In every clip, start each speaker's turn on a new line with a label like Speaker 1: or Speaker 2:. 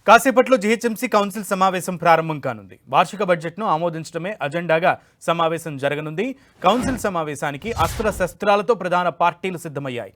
Speaker 1: కాసేపట్లో GHMC council సమావేశం ప్రారంభం కానుంది. వార్షిక బడ్జెట్ను ఆమోదించడమే అజెండాగా సమావేశం జరగనుంది. కౌన్సిల్ సమావేశానికి అస్త్ర శస్త్రాలతో ప్రధాన పార్టీలు సిద్ధమయ్యాయి.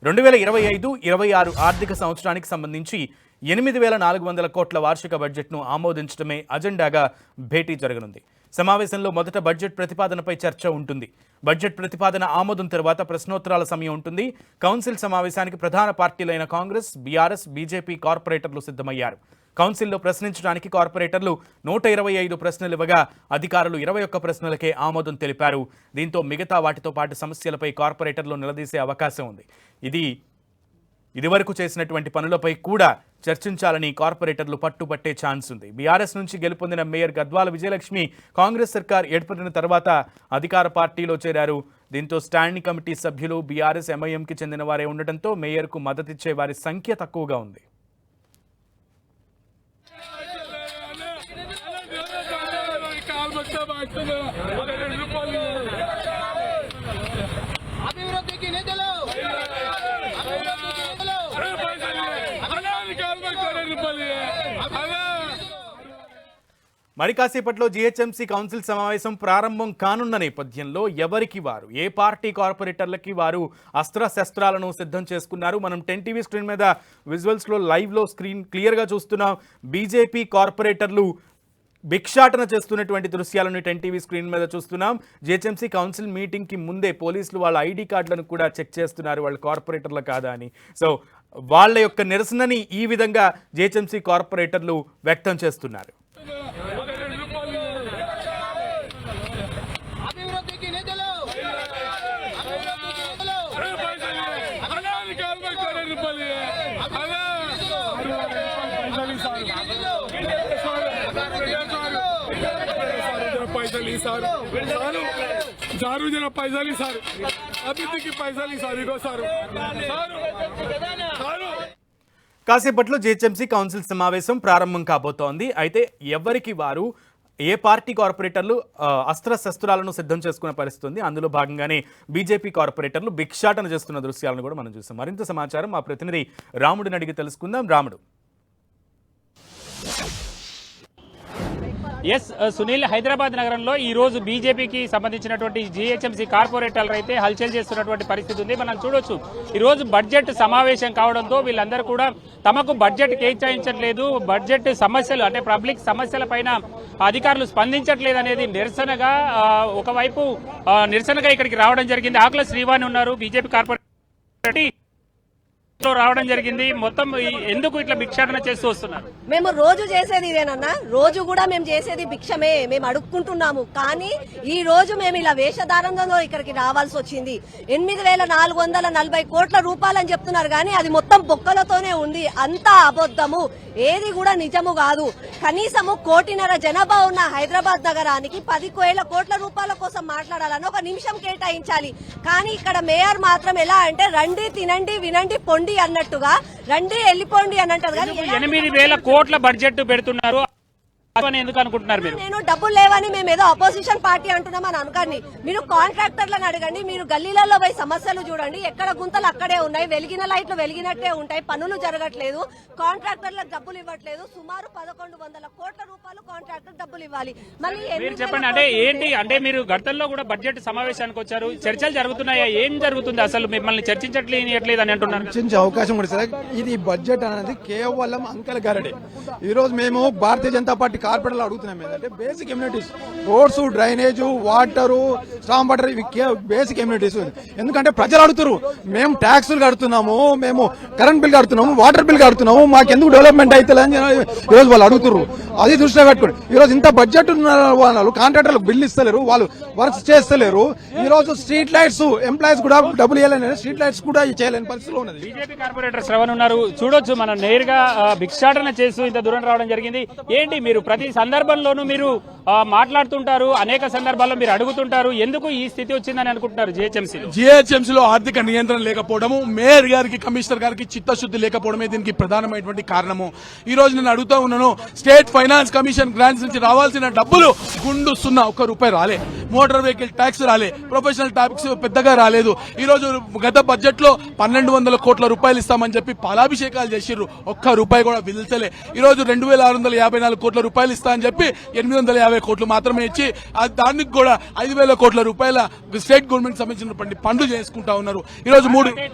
Speaker 1: 2025-26 ఆర్థిక సంవత్సరానికి సంబంధించి 8,400 కోట్ల వార్షిక బడ్జెట్ను ఆమోదించడమే అజెండాగా భేటీ జరగనుంది. సమావేశంలో మొదట బడ్జెట్ ప్రతిపాదనపై చర్చ ఉంటుంది. బడ్జెట్ ప్రతిపాదన ఆమోదం తర్వాత ప్రశ్నోత్తరాల సమయం ఉంటుంది. కౌన్సిల్ సమావేశానికి ప్రధాన పార్టీలైన కాంగ్రెస్, బీఆర్ఎస్, బీజేపీ కార్పొరేటర్లు సిద్ధమయ్యారు. కౌన్సిల్లో ప్రశ్నించడానికి కార్పొరేటర్లు 125 ప్రశ్నలు ఇవ్వగా అధికారులు 21 ప్రశ్నలకే ఆమోదం తెలిపారు. దీంతో మిగతా వాటితో పాటు సమస్యలపై కార్పొరేటర్లు నిలదీసే అవకాశం ఉంది. ఇదివరకు చేసినటువంటి పనులపై కూడా చర్చించాలని కార్పొరేటర్లు పట్టుబట్టే ఛాన్స్ ఉంది. బీఆర్ఎస్ నుంచి గెలుపొందిన మేయర్ గద్వాల విజయలక్ష్మి కాంగ్రెస్ సర్కార్ ఏర్పడిన తర్వాత అధికార పార్టీలో చేరారు. దీంతో స్టాండింగ్ కమిటీ సభ్యులు బీఆర్ఎస్, ఎంఐఎంకి చెందిన వారే ఉండటంతో మేయర్కు మద్దతిచ్చే వారి సంఖ్య తక్కువగా ఉంది. మరి కాసేపట్లో జీహెచ్ఎంసీ కౌన్సిల్ సమావేశం ప్రారంభం కానున్న నేపథ్యంలో ఎవరికి వారు, ఏ పార్టీ కార్పొరేటర్లకి వారు అస్త్ర శస్త్రాలను సిద్ధం చేసుకున్నారు. మనం 10 టీవీ స్క్రీన్ మీద విజువల్స్లో లైవ్లో స్క్రీన్ క్లియర్గా చూస్తున్నాం. బీజేపీ కార్పొరేటర్లు భిక్షాటన చేస్తున్నటువంటి దృశ్యాలను 10 టీవీ స్క్రీన్ మీద చూస్తున్నాం. జీహెచ్ఎంసీ కౌన్సిల్ మీటింగ్కి ముందే పోలీసులు వాళ్ళ ఐడి కార్డులను కూడా చెక్ చేస్తున్నారు, వాళ్ళ కార్పొరేటర్లు కాదా అని. సో వాళ్ళ యొక్క నిరసనని ఈ విధంగా జీహెచ్ఎంసీ కార్పొరేటర్లు వ్యక్తం చేస్తున్నారు. కాసేపట్లో జీహెచ్ఎంసీ కౌన్సిల్ సమావేశం ప్రారంభం కాబోతోంది. అయితే ఎవరికి వారు, ఏ పార్టీ కార్పొరేటర్లు అస్త్ర శస్త్రాలను సిద్ధం చేసుకునే పరిస్థితి ఉంది. అందులో భాగంగానే బీజేపీ కార్పొరేటర్లు భిక్షాటన చేస్తున్న దృశ్యాలను కూడా మనం చూస్తాం. మరింత సమాచారం మా ప్రతినిధి రాముడిని అడిగి తెలుసుకుందాం. రాముడు.
Speaker 2: ఎస్ సునీల్, హైదరాబాద్ నగరంలో ఈ రోజు బీజేపీకి సంబంధించినటువంటి జీహెచ్ఎంసీ కార్పొరేటర్లు అయితే హల్చల్ చేస్తున్నటువంటి పరిస్థితి ఉంది. మనం చూడొచ్చు, ఈ రోజు బడ్జెట్ సమావేశం కావడంతో వీళ్ళందరూ కూడా తమకు బడ్జెట్ కేటాయించట్లేదు, బడ్జెట్ సమస్యలు అంటే పబ్లిక్ సమస్యల పైన అధికారులు స్పందించట్లేదు అనేది నిరసనగా ఒకవైపు నిరసనగా ఇక్కడికి రావడం జరిగింది. ఆకుల శ్రీవాణి ఉన్నారు, బీజేపీ కార్పొరేటర్ రావడం జరిగింది. మొత్తం ఎందుకు ఇట్లా భిక్షాటన చేస్తూ వస్తున్నారు?
Speaker 3: మేము రోజు చేసేది ఇదేనన్నా, రోజు కూడా మేము చేసేది భిక్షమే, మేము అడుక్కుంటున్నాము. కానీ ఈ రోజు మేము ఇలా వేషధారణలో ఇక్కడికి రావాల్సి వచ్చింది. 8,440 కోట్ల రూపాయలు అని చెప్తున్నారు, కానీ అది మొత్తం బొక్కలతోనే ఉంది. అంతా అబద్ధము, ఏది కూడా నిజము కాదు. కనీసము 1.5 కోటి జనాభా ఉన్న హైదరాబాద్ నగరానికి 10,000 కోట్ల రూపాయల కోసం మాట్లాడాలని 1 నిమిషం కేటాయించాలి. కానీ ఇక్కడ మేయర్ మాత్రం ఎలా అంటే రండి, తినండి, వినండి, పొండి అన్నట్టుగా, రండి వెళ్ళిపోండి అని అంటారు.
Speaker 2: 8,000 కోట్ల బడ్జెట్ పెడుతున్నారు ఎందుకు అనుకుంటున్నారు మీరు?
Speaker 3: నేను డబ్బులు లేవని మేము ఏదో అపోజిషన్ పార్టీ అంటున్నామని అనుకోండి. మీరు కాంట్రాక్టర్లను అడగండి, మీరు గల్లీలలో పోయి సమస్యలు చూడండి, ఎక్కడ గుంతలు అక్కడే ఉన్నాయి, వెలిగిన లైట్లు వెలిగినట్టే ఉంటాయి, పనులు జరగట్లేదు, కాంట్రాక్టర్లకు డబ్బులు ఇవ్వట్లేదు. సుమారు 1,100 కోట్ల రూపాయలు కాంట్రాక్టర్ డబ్బులు ఇవ్వాలి. మళ్ళీ
Speaker 2: మీరు చెప్పండి, అంటే ఏంటి, అంటే మీరు గతంలో కూడా బడ్జెట్ సమావేశానికి వచ్చారు, చర్చలు జరుగుతున్నాయా, ఏం జరుగుతుంది అసలు? మిమ్మల్ని చర్చించట్లేదు అని అంటున్నారు.
Speaker 4: చర్చించే అవకాశం కూడా సార్, ఇది బడ్జెట్ అనేది కేవలం అంకెల గారడే. ఈ రోజు మేము భారతీయ జనతా పార్టీ కార్పొరేటర్లు అడుగుతున్నాం ఏంటంటే basic amenities, roads, drainage, water, storm water, ఇవి బేసిక్ ఎమ్యూనిటీస్. ఎందుకంటే ప్రజలు అడుగుతారు, మేము ట్యాక్సులు కడుతున్నాము, మేము కరెంట్ బిల్ కడుతున్నాము, వాటర్ బిల్ కడుతున్నాము, మాకెందుకు డెవలప్మెంట్ అవుతుంది అని ఈరోజు వాళ్ళు అడుగుతారు. అది దృష్టిలో పెట్టుకోండి. ఈ రోజు ఇంత బడ్జెట్ ఉన్న వాళ్ళు కాంట్రాక్టర్లకు బిల్లు ఇస్తలేరు, వాళ్ళు వర్క్స్ చేస్తలేరు. ఈ రోజు స్ట్రీట్ లైట్స్ ఎంప్లాయీస్ కూడా డబ్బులు ఇవ్వలేని, స్ట్రీట్ లైట్స్ కూడా చేయలేని పరిస్థితిలో ఉన్నది.
Speaker 2: బీజేపీ కార్పొరేటర్ శ్రవణ్ ఉన్నారు, చూడొచ్చు, మనం నేరుగా భిక్షాటన చేస్తూ ఇంత దూరం రావడం జరిగింది. ఏంటి, మీరు ప్రతి సందర్భంలోనూ మీరు మాట్లాడుతుంటారు, అనేక సందర్భాల్లో మీరు అడుగుతుంటారు, ఎందుకు ఈ స్థితి వచ్చిందని అనుకుంటున్నారు?
Speaker 5: జీహెచ్ఎంసీలో ఆర్థిక నియంత్రణ లేకపోవడము, మేయర్ గారికి, కమిషనర్ గారికి చిత్తశుద్ధి లేకపోవడమే దీనికి ప్రధానమైనటువంటి కారణము. ఈ రోజు నేను అడుగుతా ఉన్నాను, స్టేట్ ఫైనాన్స్ కమిషన్ గ్రాంట్స్ నుంచి రావాల్సిన డబ్బులు గుండు 0 1 రూపాయి రాలే. మోటార్ వెహికల్ ట్యాక్స్ రాలే, ప్రొఫెషనల్ ట్యాక్స్ పెద్దగా రాలేదు. ఈ రోజు గత బడ్జెట్ లో 1200 కోట్ల రూపాయలు ఇస్తామని చెప్పి పాలాభిషేకాలు చేసిర్రు, ఒక్క రూపాయి కూడా విదిల్చలే. ఈ రోజు 2654 కోట్ల రూపాయలు ఇస్తా అని చెప్పి 850 కోట్లు మాత్రమే ఇచ్చి దానికి కూడా 5000 కోట్ల రూపాయల స్టేట్ గవర్నమెంట్ సంబంధించినటువంటి పనులు చేసుకుంటా ఉన్నారు. ఈ రోజు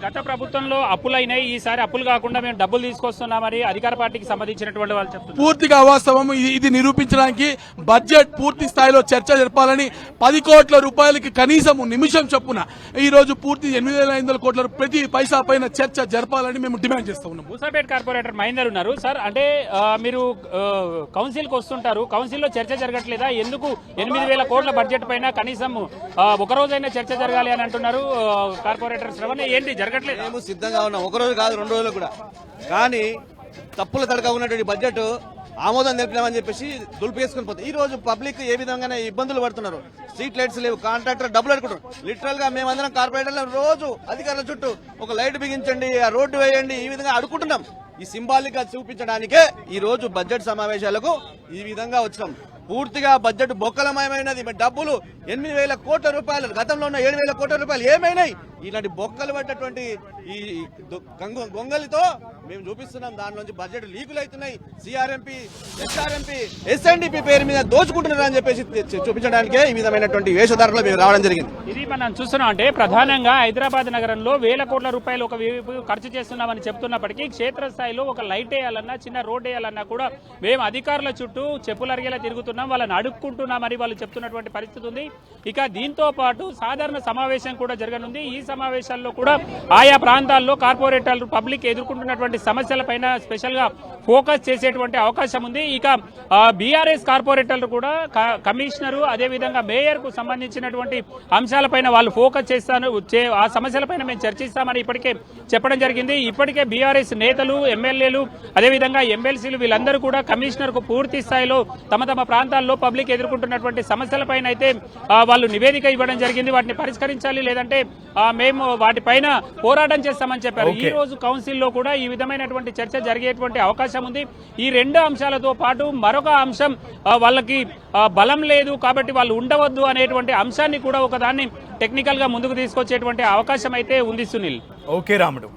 Speaker 2: గత ప్రభుత్వంలో అప్పులైనాయి, ఈసారి అప్పులు కాకుండా మేము డబ్బులు తీసుకొస్తున్నామని అధికార పార్టీకి సంబంధించినటువంటి వాళ్ళు చెప్తున్నారు.
Speaker 5: పూర్తిగా అవాస్తవం. ఇది నిరూపించడానికి బడ్జెట్ పూర్తి స్థాయిలో చర్చ జరపాలని 10 కోట్ల రూపాయలకి కనీసం నిమిషం చొప్పున ఈ రోజు పూర్తి 8500 కోట్ల ప్రతి పైసా పైన చర్చ జరపాలని మేము డిమాండ్ చేస్తా ఉన్నాం.
Speaker 2: మూసాపేట కార్పొరేటర్ మహేందర్ ఉన్నారు. సార్, అంటే మీరు కౌన్సిల్ కి వస్తుంటారు, కౌన్సిల్ లో చర్చ జరగట్లేదా? ఎందుకు 8000 కోట్ల బడ్జెట్ పైన కనీసం ఒక రోజైనా చర్చ జరగాలి అని అంటున్నారు కార్పొరేటర్ శ్రవణ్? ఏంటి జరగట్లేదు?
Speaker 6: మేము సిద్ధంగా ఉన్నాం, ఒక రోజు కాదు 2 రోజులు కూడా. కానీ తప్పుల తడక ఉన్నటువంటి బడ్జెట్ ఆమోదం తెలిపినామని చెప్పేసి దులిపేసుకుని పోతుంది. ఈ రోజు పబ్లిక్ ఏ విధంగానే ఇబ్బందులు పడుతున్నారు. స్ట్రీట్ లైట్స్ లేవు, కాంట్రాక్టర్ డబ్బులు అడుగుతున్నారు. లిటరల్ గా మేమందరం కార్పొరేటర్లు రోజు అధికారుల చుట్టూ ఒక లైట్ బిగించండి, ఆ రోడ్డు వేయండి, ఈ విధంగా అడుగుతుంటాం. ఈ సింబాలిక్ గా చూపించడానికే ఈ రోజు బడ్జెట్ సమావేశాలకు ఈ విధంగా వచ్చినాం. పూర్తిగా బడ్జెట్ బొక్కలమయమైనది. డబ్బులు 8000 కోట్ల రూపాయలు, గతంలో ఉన్న 7000 కోట్ల రూపాయలు ఏమైనాయి? ఇలాంటి బొక్కలు పడ్డటువంటి ఈ గొంగలితో మేము చూపిస్తున్నాం. దానిలోంచి బడ్జెట్ లీకులు అవుతున్నాయి. సిఆర్ఎంపీ, ఎస్ఆర్ఎంపీ, ఎస్ఎన్డిపి పేరు మీద దోచుకుంటున్నారు అని చెప్పేసి చూపించడానికే ఈ విధమైనటువంటి వేషధారణలో మేము రావడం జరిగింది.
Speaker 2: ఇది మనం చూస్తున్నాం. అంటే ప్రధానంగా హైదరాబాద్ నగరంలో 1000 కోట్ల రూపాయలు ఒక ఖర్చు చేస్తున్నామని చెప్తున్నప్పటికీ క్షేత్రస్థాయిలో ఒక లైట్ వేయాలన్నా, చిన్న రోడ్ వేయాలన్నా కూడా మేము అధికారుల చుట్టూ చెప్పులు అరిగేలా తిరుగుతున్నాం, వాళ్ళని అడుక్కుంటున్నామని వాళ్ళు చెప్తున్నటువంటి పరిస్థితి ఉంది. ఇక దీంతో పాటు సాధారణ సమావేశం కూడా జరగనుంది. ఈ సమావేశాల్లో కూడా ఆయా ప్రాంతాల్లో కార్పొరేటర్లు పబ్లిక్ ఎదుర్కొంటున్నటువంటి సమస్యలపైన స్పెషల్ గా ఫోకస్ చేసేటువంటి అవకాశం ఉంది. ఇక బీఆర్ఎస్ కార్పొరేటర్లు కూడా కమిషనరు అదేవిధంగా మేయర్ కు సంబంధించినటువంటి అంశాలపైన వాళ్ళు ఫోకస్ చేస్తాను, ఆ సమస్యలపైన మేము చర్చిస్తామని ఇప్పటికే చెప్పడం జరిగింది. ఇప్పటికే బీఆర్ఎస్ నేతలు, ఎమ్మెల్యేలు అదేవిధంగా ఎమ్మెల్సీలు వీళ్ళందరూ కూడా కమిషనర్ కు పూర్తి స్థాయిలో తమ తమ ప్రాంతాల్లో పబ్లిక్ ఎదుర్కొంటున్నటువంటి సమస్యలపైన అయితే వాళ్ళు నివేదిక ఇవ్వడం జరిగింది. వాటిని పరిష్కరించాలి, లేదంటే మేము వాటిపైన పోరాటం చేస్తామని చెప్పారు. ఈ రోజు కౌన్సిల్లో కూడా ఈ విధమైనటువంటి చర్చ జరిగేటువంటి అవకాశం ఉంది. ఈ 2 అంశాలతో పాటు మరొక అంశం, వాళ్ళకి బలం లేదు కాబట్టి వాళ్ళు ఉండవద్దు అనేటువంటి అంశాన్ని కూడా ఒకదాన్ని టెక్నికల్ గా ముందుకు తీసుకొచ్చేటువంటి అవకాశం అయితే ఉంది. సునీల్.
Speaker 1: ఓకే రాముడు.